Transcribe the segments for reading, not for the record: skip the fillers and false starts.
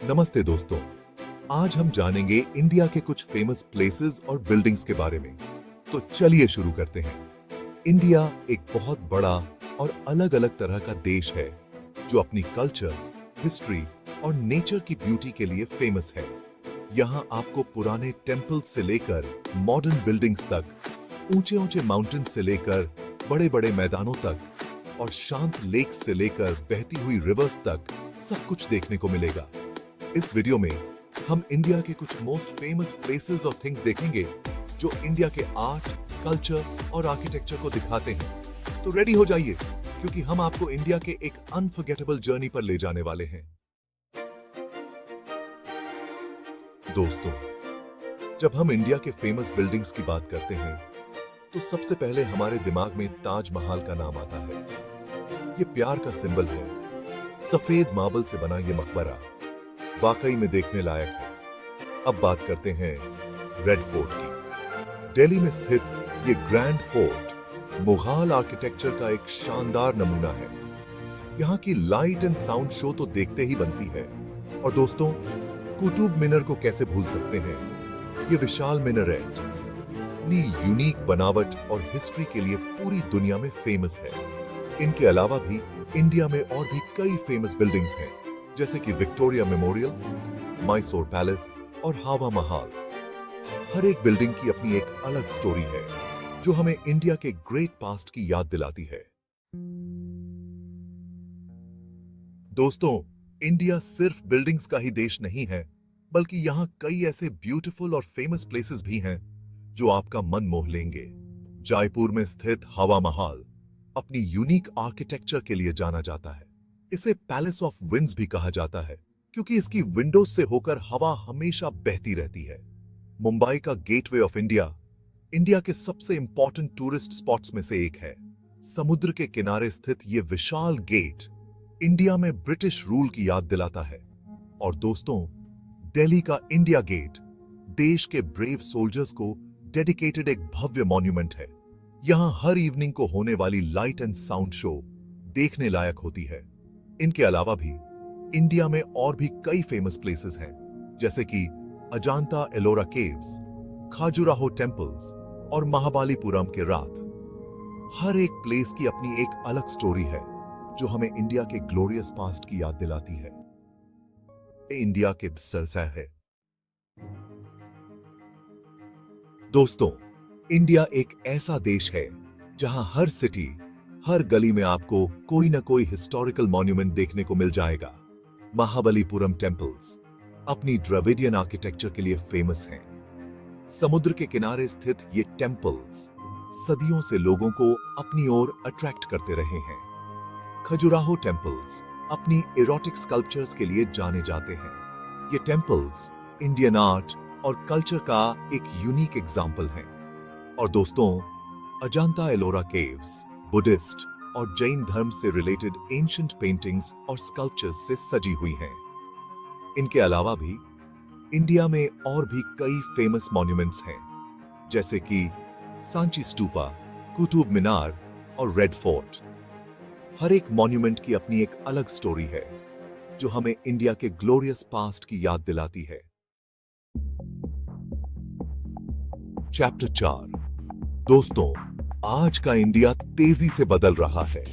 नमस्ते दोस्तों, आज हम जानेंगे इंडिया के कुछ फेमस प्लेसेस और बिल्डिंग्स के बारे में। तो चलिए शुरू करते हैं। इंडिया एक बहुत बड़ा और अलग-अलग तरह का देश है जो अपनी कल्चर, हिस्ट्री और नेचर की ब्यूटी के लिए फेमस है। यहाँ आपको पुराने टेम्पल्स से लेकर मॉडर्न बिल्डिंग्स तक, ऊंचे-ऊंचे माउंटेन्स से लेकर बड़े-बड़े मैदानों तक और शांत लेक्स से लेकर बहती हुई रिवर्स तक सब कुछ देखने को मिलेगा। इस वीडियो में हम इंडिया के कुछ मोस्ट फेमस प्लेसेस और थिंग्स देखेंगे जो इंडिया के आर्ट, कल्चर और आर्किटेक्चर को दिखाते हैं। तो रेडी हो जाइए क्योंकि हम आपको इंडिया के एक अनफॉरगेटेबल जर्नी पर ले जाने वाले हैं। दोस्तों, जब हम इंडिया के फेमस बिल्डिंग्स की बात करते हैं तो सबसे पहले हमारे दिमाग में ताजमहल का नाम आता है। ये प्यार का सिंबल है। सफेद मार्बल से बना ये मकबरा वाकई में देखने लायक है। अब बात करते हैं रेड फोर्ट की। दिल्ली में स्थित ये ग्रैंड फोर्ट मुगल आर्किटेक्चर का एक शानदार नमूना है। यहाँ की लाइट एंड साउंड शो तो देखते ही बनती है। और दोस्तों, कुतुब मीनार को कैसे भूल सकते हैं। ये विशाल मीनारेट अपनी यूनिक बनावट और हिस्ट्री के लिए पूरी दुनिया में फेमस है। इनके अलावा भी इंडिया में और भी कई फेमस बिल्डिंग्स हैं, जैसे कि विक्टोरिया मेमोरियल, मैसूर पैलेस और हवा महल। हर एक बिल्डिंग की अपनी एक अलग स्टोरी है जो हमें इंडिया के ग्रेट पास्ट की याद दिलाती है। दोस्तों, इंडिया सिर्फ बिल्डिंग्स का ही देश नहीं है, बल्कि यहाँ कई ऐसे ब्यूटीफुल और फेमस प्लेसेस भी हैं जो आपका मन मोह लेंगे। जयपुर में स्थित हवा महल अपनी यूनिक आर्किटेक्चर के लिए जाना जाता है। इसे पैलेस ऑफ विंड्स भी कहा जाता है क्योंकि इसकी विंडोज से होकर हवा हमेशा बहती रहती है। मुंबई का गेटवे ऑफ इंडिया इंडिया के सबसे इंपॉर्टेंट टूरिस्ट स्पॉट्स में से एक है। समुद्र के किनारे स्थित ये विशाल गेट इंडिया में ब्रिटिश रूल की याद दिलाता है। और दोस्तों, दिल्ली का इंडिया गेट देश के ब्रेव सोल्जर्स को डेडिकेटेड एक भव्य मॉन्यूमेंट है। यहां हर इवनिंग को होने वाली लाइट एंड साउंड शो देखने लायक होती है। इनके अलावा भी इंडिया में और भी कई फेमस प्लेसेस हैं, जैसे कि अजांता एलोरा केव्स, खाजुराहो टेम्पल्स और महाबलीपुरम के रात। हर एक प्लेस की अपनी एक अलग स्टोरी है जो हमें इंडिया के ग्लोरियस पास्ट की याद दिलाती है। इंडिया के सरसा है। दोस्तों, इंडिया एक ऐसा देश है जहां हर सिटी, हर गली में आपको कोई ना कोई हिस्टोरिकल मॉन्यूमेंट देखने को मिल जाएगा। महाबलीपुरम टेम्पल्स अपनी द्रविडियन आर्किटेक्चर के लिए फेमस हैं। समुद्र के किनारे स्थित ये टेम्पल्स सदियों से लोगों को अपनी ओर अट्रैक्ट करते रहे हैं। खजुराहो टेम्पल्स अपनी इरोटिक स्कल्पचर्स के लिए जाने जाते हैं। ये टेम्पल्स इंडियन आर्ट और कल्चर का एक यूनिक एग्जाम्पल हैं। और दोस्तों, अजांता एलोरा केव्स बुद्धिस्ट और जैन धर्म से रिलेटेड एंशिएंट पेंटिंग्स और स्कल्पचर्स से सजी हुई हैं। इनके अलावा भी इंडिया में और भी कई फेमस मॉन्यूमेंट्स हैं, जैसे कि सांची स्तूपा, कुतुब मीनार और रेड फोर्ट। हर एक मॉन्यूमेंट की अपनी एक अलग स्टोरी है जो हमें इंडिया के ग्लोरियस पास्ट की याद दिलाती है। चैप्टर 4। दोस्तों, आज का इंडिया तेजी से बदल रहा है।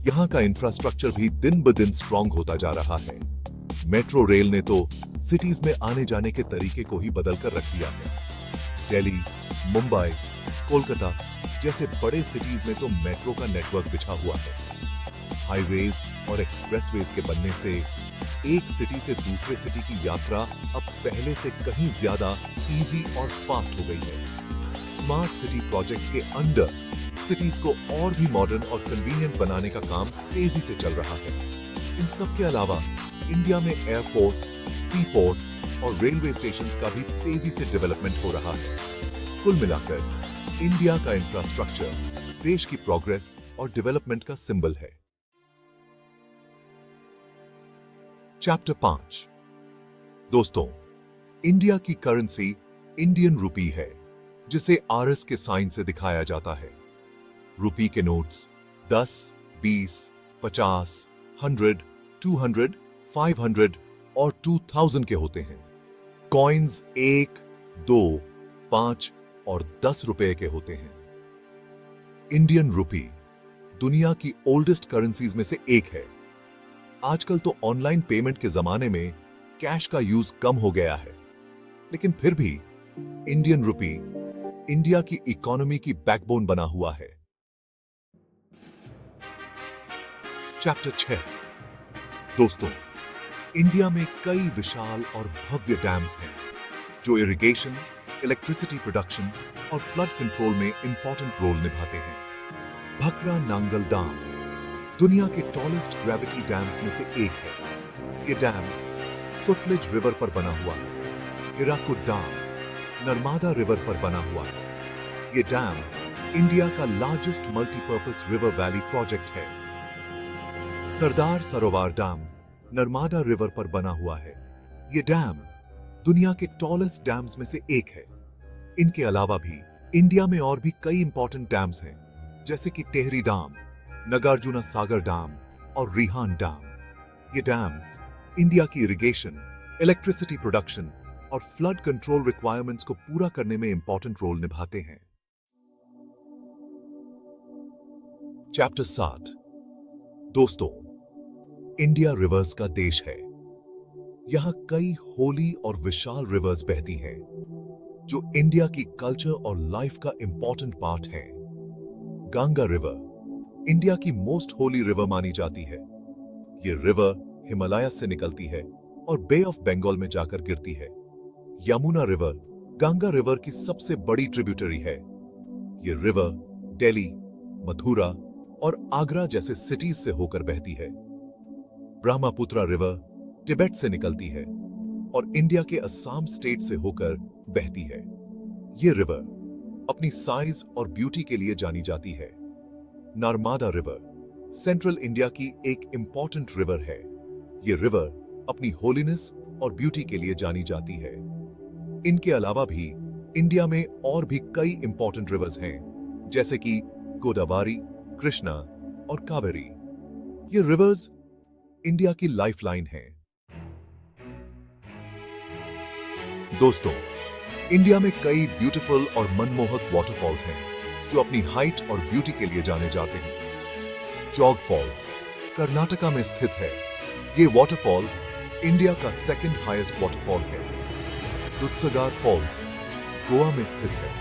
यहाँ का इंफ्रास्ट्रक्चर भी दिन ब दिन स्ट्रॉन्ग होता जा रहा है। मेट्रो रेल ने तो सिटीज में आने जाने के तरीके को ही बदल कर रख दिया है। दिल्ली, मुंबई, कोलकाता जैसे बड़े सिटीज में तो मेट्रो का नेटवर्क बिछा हुआ है। हाईवेज और एक्सप्रेसवेज के बनने से एक सिटी से दूसरे सिटी की यात्रा अब पहले से कहीं ज्यादा इजी और फास्ट हो गई है। स्मार्ट सिटी प्रोजेक्ट्स के अंडर सिटीज को और भी मॉडर्न और कन्वीनियंट बनाने का काम तेजी से चल रहा है। इन सब के अलावा इंडिया में एयरपोर्ट्स, सी पोर्ट्स और रेलवे स्टेशंस का भी तेजी से डेवलपमेंट हो रहा है। कुल मिलाकर इंडिया का इंफ्रास्ट्रक्चर देश की प्रोग्रेस और डेवलपमेंट का सिंबल है। चैप्टर 5। दोस्तों, इंडिया की करेंसी इंडियन रूपी है, जिसे आरएस के साइन से दिखाया जाता है। रूपी के नोट्स 10, 20, 50, 100, 200, 500 और 2000 के होते हैं। कॉइन्स 1, 2, 5 और 10 रुपए के होते हैं। इंडियन रुपी दुनिया की ओल्डेस्ट करेंसीज में से एक है। आजकल तो ऑनलाइन पेमेंट के जमाने में कैश का यूज कम हो गया है, लेकिन फिर भी इंडियन रुपी इंडिया की इकोनॉमी की बैकबोन बना हुआ है। चैप्टर 6। दोस्तों, इंडिया में कई विशाल और भव्य डैम्स हैं जो इरिगेशन, इलेक्ट्रिसिटी प्रोडक्शन और फ्लड कंट्रोल में इंपॉर्टेंट रोल निभाते हैं। भखरा नांगल डैम दुनिया के टॉलेस्ट ग्रेविटी डैम्स में से एक है। यह डैम सुतलेज रिवर पर बना हुआ है। हिराकुड डैम नर्मदा रिवर पर बना हुआ है। यह डैम इंडिया का largest multipurpose river valley project है। सरदार सरोवर डैम नर्मदा रिवर पर बना हुआ है। यह डैम दुनिया के टॉलेस्ट डैम्स में से एक है। इनके अलावा भी इंडिया में और भी कई इंपॉर्टेंट डैम्स हैं, जैसे कि टेहरी डैम, नागार्जुना सागर डैम और रिहान डैम। ये डैम्स इंडिया की इरिगेशन, इलेक्ट्रिसिटी प्रोडक्शन और फ्लड कंट्रोल रिक्वायरमेंट्स को पूरा करने में इंपॉर्टेंट रोल निभाते हैं। चैप्टर 7। दोस्तों, इंडिया रिवर्स का देश है। यहां कई होली और विशाल रिवर्स बहती हैं, जो इंडिया की कल्चर और लाइफ का इंपॉर्टेंट पार्ट है। गंगा रिवर इंडिया की मोस्ट होली रिवर मानी जाती है। यह रिवर हिमालय से निकलती है और बे ऑफ बंगाल में जाकर गिरती है। यमुना रिवर गंगा रिवर की सबसे बड़ी ट्रिब्यूटरी है। यह रिवर दिल्ली, मथुरा और आगरा जैसे सिटीज से होकर बहती है। ब्रह्मपुत्र रिवर तिब्बत से निकलती है और इंडिया के असम स्टेट से होकर बहती है। यह रिवर अपनी साइज और ब्यूटी के लिए जानी जाती है। नर्मदा रिवर सेंट्रल इंडिया की एक इंपॉर्टेंट रिवर है। यह रिवर अपनी होलीनेस और ब्यूटी के लिए जानी जाती है। इनके अलावा भी इंडिया में और भी कई इंपॉर्टेंट रिवर्स हैं, जैसे कि गोदावरी, कृष्णा और कावेरी। ये रिवर्स इंडिया की लाइफलाइन हैं। दोस्तों, इंडिया में कई ब्यूटीफुल और मनमोहक वाटरफॉल्स हैं जो अपनी हाइट और ब्यूटी के लिए जाने जाते हैं। जॉग फॉल्स कर्नाटका में स्थित है। ये वाटरफॉल इंडिया का सेकंड हाईएस्ट वाटरफॉल है। दुधसागर फॉल्स गोवा में स्थित है।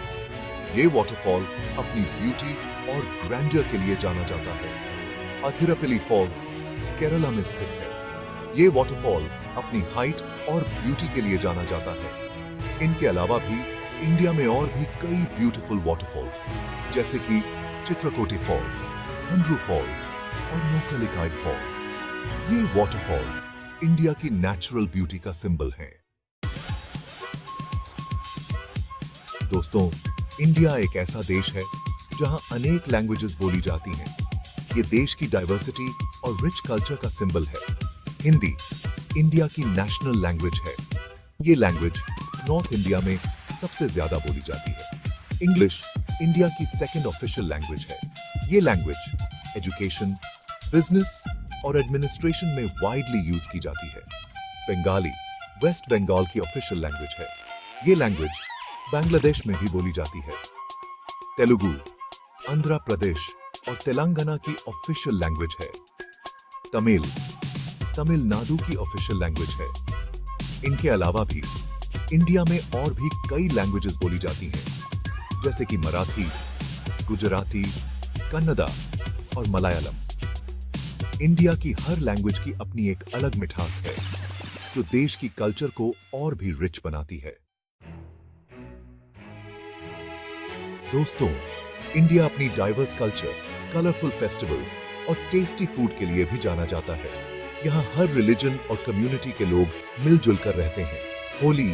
ये वाटरफॉल अपनी ब्यूटी और ग्रैंडर के लिए जाना जाता है। अथिरपल्ली फॉल्स केरला में स्थित है। ये वाटरफॉल अपनी हाइट और ब्यूटी के लिए जाना जाता है। इनके अलावा भी इंडिया में और भी कई ब्यूटीफुल वाटरफॉल्स हैं, जैसे कि चित्रकोटी फॉल्स, हंड्रू फॉल्स और नोकलिकाई फॉल्स। ये वाटरफॉल्स इंडिया की नेचुरल ब्यूटी का सिंबल हैं। दोस्तों, इंडिया एक ऐसा देश है जहां अनेक लैंग्वेजेस बोली जाती हैं। ये देश की डाइवर्सिटी और रिच कल्चर का सिंबल है। हिंदी इंडिया की नेशनल लैंग्वेज है। ये लैंग्वेज नॉर्थ इंडिया में सबसे ज्यादा बोली जाती है। इंग्लिश इंडिया की सेकंड ऑफिशियल लैंग्वेज है। ये लैंग्वेज एजुकेशन, बिजनेस और एडमिनिस्ट्रेशन में वाइडली यूज की जाती है। बंगाली वेस्ट बंगाल की ऑफिशियल लैंग्वेज है। ये लैंग्वेज बांग्लादेश में भी बोली जाती है। तेलुगु आंध्र प्रदेश और तेलंगाना की ऑफिशियल लैंग्वेज है। तमिल तमिलनाडु की ऑफिशियल लैंग्वेज है। इनके अलावा भी इंडिया में और भी कई लैंग्वेजेस बोली जाती हैं, जैसे कि मराठी, गुजराती, कन्नड़ा और मलयालम। इंडिया की हर लैंग्वेज की अपनी एक अलग मिठास है, जो देश की कल्चर को और भी रिच बनाती है। दोस्तों, इंडिया अपनी डाइवर्स कल्चर, कलरफुल फेस्टिवल्स और टेस्टी फूड के लिए भी जाना जाता है। यहाँ हर रिलीजन और कम्युनिटी के लोग मिलजुल कर रहते हैं। होली,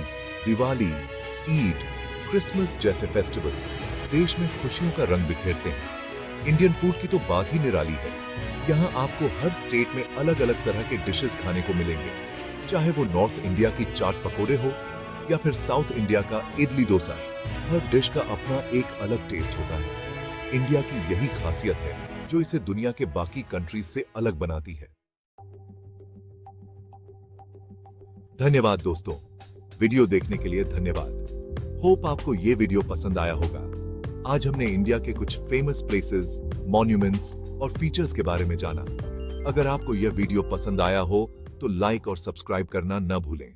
दिवाली, ईद, क्रिसमस जैसे फेस्टिवल्स देश में खुशियों का रंग बिखेरते हैं। इंडियन फूड की तो बात ही निराली है। यहाँ आपको हर स्टेट में अलग अलग तरह के डिशेस खाने को मिलेंगे, चाहे वो नॉर्थ इंडिया की चाट पकोड़े हो या फिर साउथ इंडिया का इडली डोसा। हर डिश का अपना एक अलग टेस्ट होता है। इंडिया की यही खासियत है जो इसे दुनिया के बाकी कंट्रीज से अलग बनाती है। धन्यवाद दोस्तों, वीडियो देखने के लिए धन्यवाद। होप आपको ये वीडियो पसंद आया होगा। आज हमने इंडिया के कुछ फेमस प्लेसेस, मॉन्यूमेंट्स और फीचर्स के बारे में जाना। अगर आपको यह वीडियो पसंद आया हो तो लाइक और सब्सक्राइब करना न भूलें।